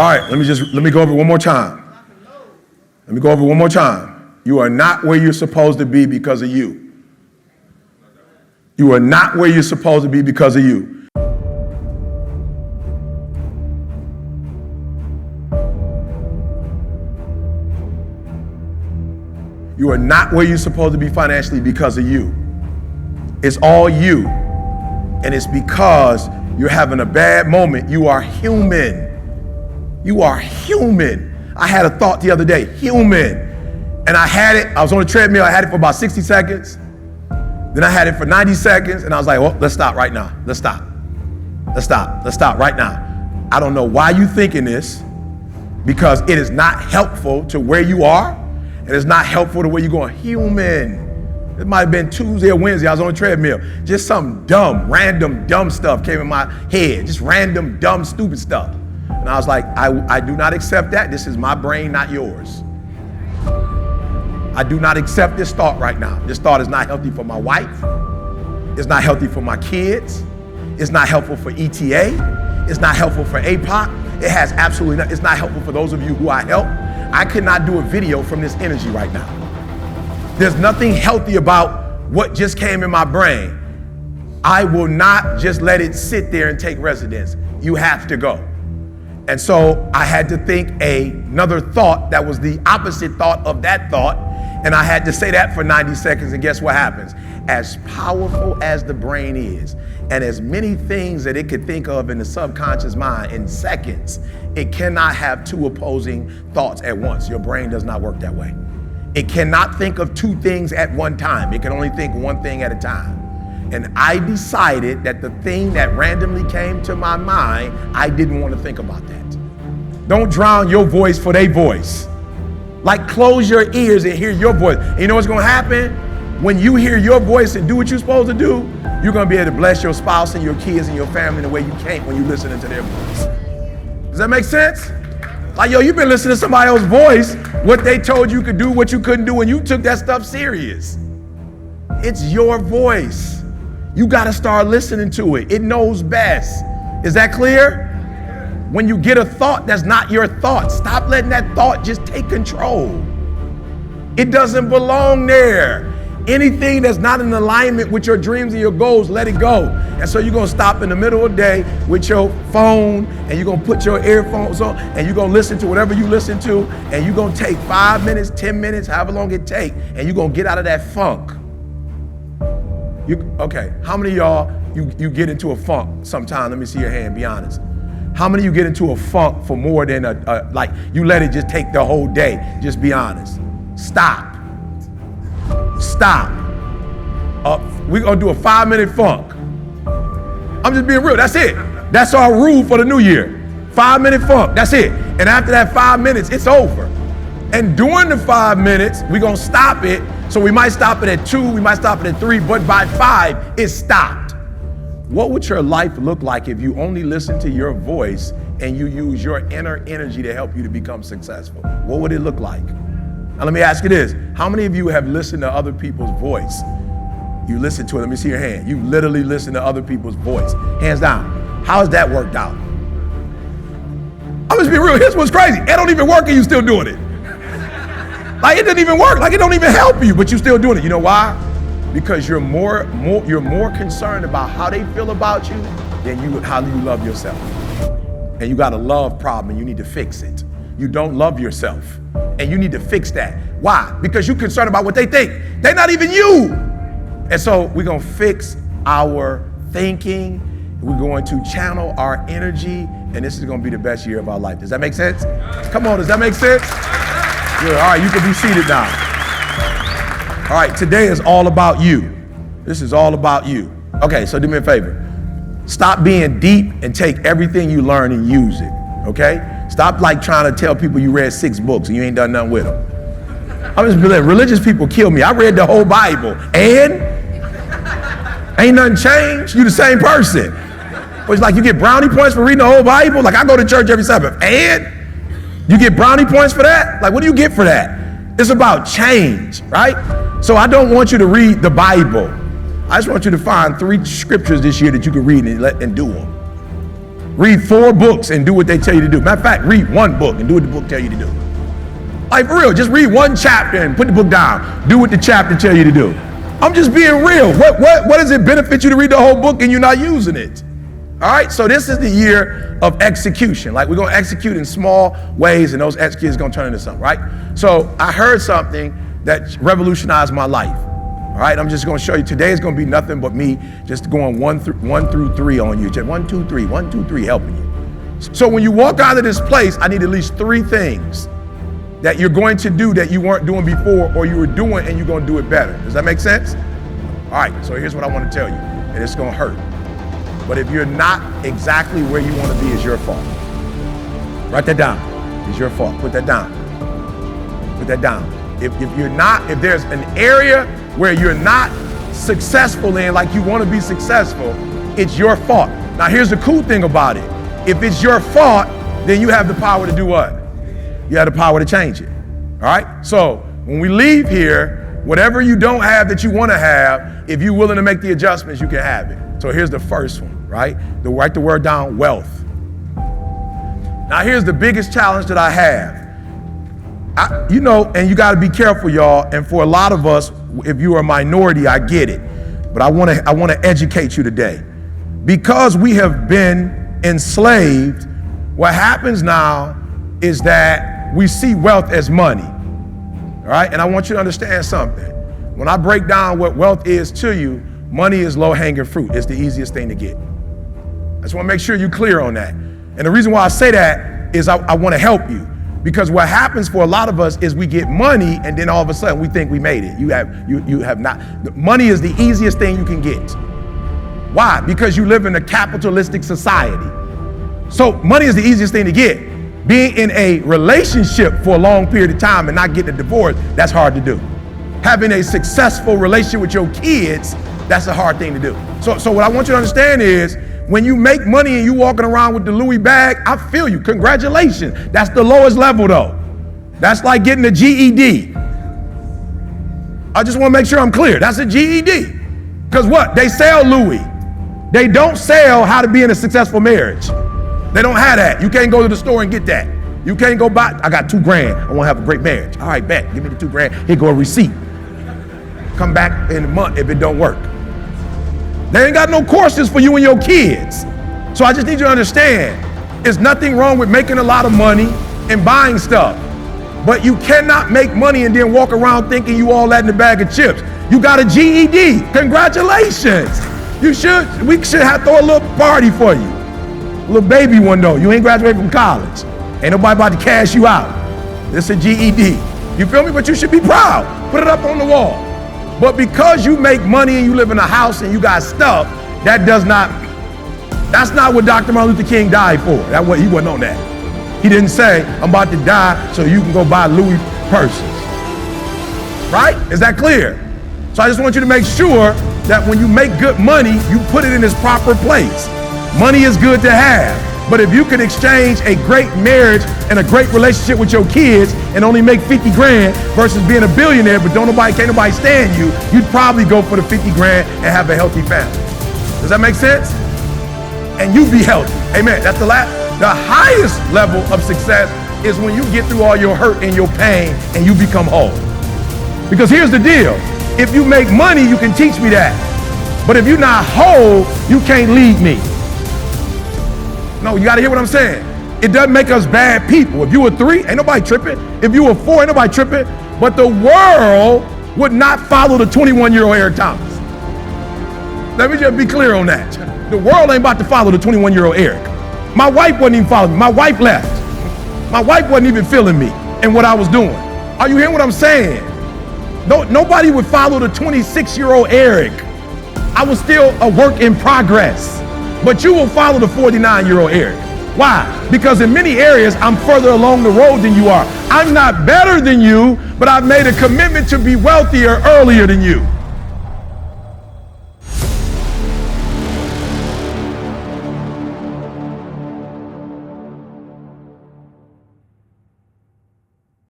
All right, let me go over it one more time. Let me go over it one more time. You are not where you're supposed to be because of you. You are not where you're supposed to be because of you. You are not where you're supposed to be financially because of you. It's all you. And it's because you're having a bad moment. You are human. You are human. I had a thought the other day, human. And I had it, I was on the treadmill, I had it for about 60 seconds. Then I had it for 90 seconds, and I was like, well, let's stop right now. Let's stop. Let's stop. Let's stop right now. I don't know why you're thinking this, because it is not helpful to where you are, and it's not helpful to where you're going. Human. It might have been Tuesday or Wednesday, I was on the treadmill. Just some random dumb stuff came in my head. Just random, dumb, stupid stuff. And I was like, I do not accept that. This is my brain, not yours. I do not accept this thought right now. This thought is not healthy for my wife. It's not healthy for my kids. It's not helpful for ETA. It's not helpful for APOC. It has absolutely not. It's not helpful for those of you who I help. I could not do a video from this energy right now. There's nothing healthy about what just came in my brain. I will not just let it sit there and take residence. You have to go. And so I had to think another thought that was the opposite thought of that thought. And I had to say that for 90 seconds. And guess what happens? As powerful as the brain is, and as many things that it could think of in the subconscious mind in seconds, it cannot have two opposing thoughts at once. Your brain does not work that way. It cannot think of two things at one time. It can only think one thing at a time. And I decided that the thing that randomly came to my mind, I didn't want to think about that. Don't drown your voice for their voice. Like, close your ears and hear your voice. And you know what's going to happen? When you hear your voice and do what you're supposed to do, you're going to be able to bless your spouse and your kids and your family in a way you can't when you're listening to their voice. Does that make sense? Like, yo, you've been listening to somebody else's voice, what they told you could do, what you couldn't do, and you took that stuff serious. It's your voice. You got to start listening to it. It knows best. Is that clear? When you get a thought that's not your thought, stop letting that thought just take control. It doesn't belong there. Anything that's not in alignment with your dreams and your goals, let it go. And so you're going to stop in the middle of the day with your phone, and you're going to put your earphones on, and you're going to listen to whatever you listen to, and you're going to take 5 minutes, 10 minutes, however long it takes, and you're going to get out of that funk. Okay, how many of y'all, you get into a funk sometime? Let me see your hand, be honest. How many of you get into a funk for more than like you let it just take the whole day? Just be honest. Stop. Stop. We're gonna do a 5-minute funk. I'm just being real, that's it. That's our rule for the new year. 5-minute funk, that's it. And after that 5 minutes, it's over. And during the 5 minutes, we're gonna stop it. So we might stop it at 2, we might stop it at 3, but by 5, it's stopped. What would your life look like if you only listen to your voice and you use your inner energy to help you to become successful? What would it look like? Now let me ask you this. How many of you have listened to other people's voice? You listen to it, let me see your hand. You literally listen to other people's voice. Hands down. How has that worked out? I'm just being real, here's what's crazy. It don't even work and you still doing it. Like, it doesn't even work, like it don't even help you, but you're still doing it. You know why? Because you're more concerned about how they feel about you than how you love yourself. And you got a love problem and you need to fix it. You don't love yourself and you need to fix that. Why? Because you're concerned about what they think. They're not even you. And so we're gonna fix our thinking. We're going to channel our energy, and this is gonna be the best year of our life. Does that make sense? Come on, does that make sense? Good, all right, you can be seated now. All right, today is all about you. This is all about you. Okay, so do me a favor. Stop being deep and take everything you learn and use it, okay? Stop like trying to tell people you read 6 books and you ain't done nothing with them. I'm just believing, religious people kill me. I read the whole Bible and ain't nothing changed. You the same person. But it's like you get brownie points for reading the whole Bible. Like I go to church every Sabbath and you get brownie points for that? Like what do you get for that? It's about change, right? So I don't want you to read the Bible. I just want you to find 3 scriptures this year that you can read and do them. Read 4 books and do what they tell you to do. Matter of fact, read 1 book and do what the book tell you to do. Like for real, just read 1 chapter and put the book down. Do what the chapter tell you to do. I'm just being real. What does it benefit you to read the whole book and you're not using it? All right, so this is the year of execution. Like we're gonna execute in small ways and those executions gonna turn into something, right? So I heard something that revolutionized my life. All right, I'm just gonna show you. Today is gonna be nothing but me just going 1 through 3 on you. Just 1, 2, 3, 1, 2, 3, helping you. So when you walk out of this place, I need at least 3 things that you're going to do that you weren't doing before or you were doing and you're gonna do it better. Does that make sense? All right, so here's what I wanna tell you, and it's gonna hurt. But if you're not exactly where you wanna be, it's your fault. Write that down, it's your fault. Put that down, put that down. If there's an area where you're not successful in like you wanna be successful, it's your fault. Now here's the cool thing about it. If it's your fault, then you have the power to do what? You have the power to change it, all right? So when we leave here, whatever you don't have that you wanna have, if you're willing to make the adjustments, you can have it. So here's the first one, right? Write the word down, wealth. Now here's the biggest challenge that I have. And you gotta be careful, y'all, and for a lot of us, if you're a minority, I get it. But I wanna educate you today. Because we have been enslaved, what happens now is that we see wealth as money, all right? And I want you to understand something. When I break down what wealth is to you, money is low-hanging fruit. It's the easiest thing to get. I just wanna make sure you're clear on that. And the reason why I say that is I wanna help you. Because what happens for a lot of us is we get money and then all of a sudden we think we made it. You have not. Money is the easiest thing you can get. Why? Because you live in a capitalistic society. So money is the easiest thing to get. Being in a relationship for a long period of time and not getting a divorce, that's hard to do. Having a successful relationship with your kids, that's a hard thing to do. So what I want you to understand is, when you make money and you walking around with the Louis bag, I feel you, congratulations. That's the lowest level though. That's like getting a GED. I just wanna make sure I'm clear, that's a GED. Because what, they sell Louis. They don't sell how to be in a successful marriage. They don't have that. You can't go to the store and get that. You can't go buy, I got $2,000, I wanna have a great marriage. All right, bet, give me the $2,000, here go a receipt. Come back in a month if it don't work. They ain't got no courses for you and your kids. So I just need you to understand, there's nothing wrong with making a lot of money and buying stuff. But you cannot make money and then walk around thinking you all that in a bag of chips. You got a GED, congratulations. We should throw a little party for you. A little baby one though, you ain't graduated from college. Ain't nobody about to cash you out. It's a GED. You feel me? But you should be proud. Put it up on the wall. But because you make money and you live in a house and you got stuff, that's not what Dr. Martin Luther King died for. He wasn't on that. He didn't say, I'm about to die so you can go buy Louis purses. Right? Is that clear? So I just want you to make sure that when you make good money, you put it in its proper place. Money is good to have. But if you could exchange a great marriage and a great relationship with your kids and only make 50 grand versus being a billionaire, but can't nobody stand you, you'd probably go for the 50 grand and have a healthy family. Does that make sense? And you be healthy. Amen. That's the highest level of success is when you get through all your hurt and your pain and you become whole. Because here's the deal. If you make money, you can teach me that. But if you're not whole, you can't lead me. No, you gotta hear what I'm saying. It doesn't make us bad people. If you were 3, ain't nobody tripping. If you were 4, ain't nobody tripping. But the world would not follow the 21-year-old Eric Thomas. Let me just be clear on that. The world ain't about to follow the 21-year-old Eric. My wife wasn't even following me. My wife left. My wife wasn't even feeling me and what I was doing. Are you hearing what I'm saying? Nobody would follow the 26-year-old Eric. I was still a work in progress. But you will follow the 49-year-old Eric. Why? Because in many areas, I'm further along the road than you are. I'm not better than you, but I've made a commitment to be wealthier earlier than you.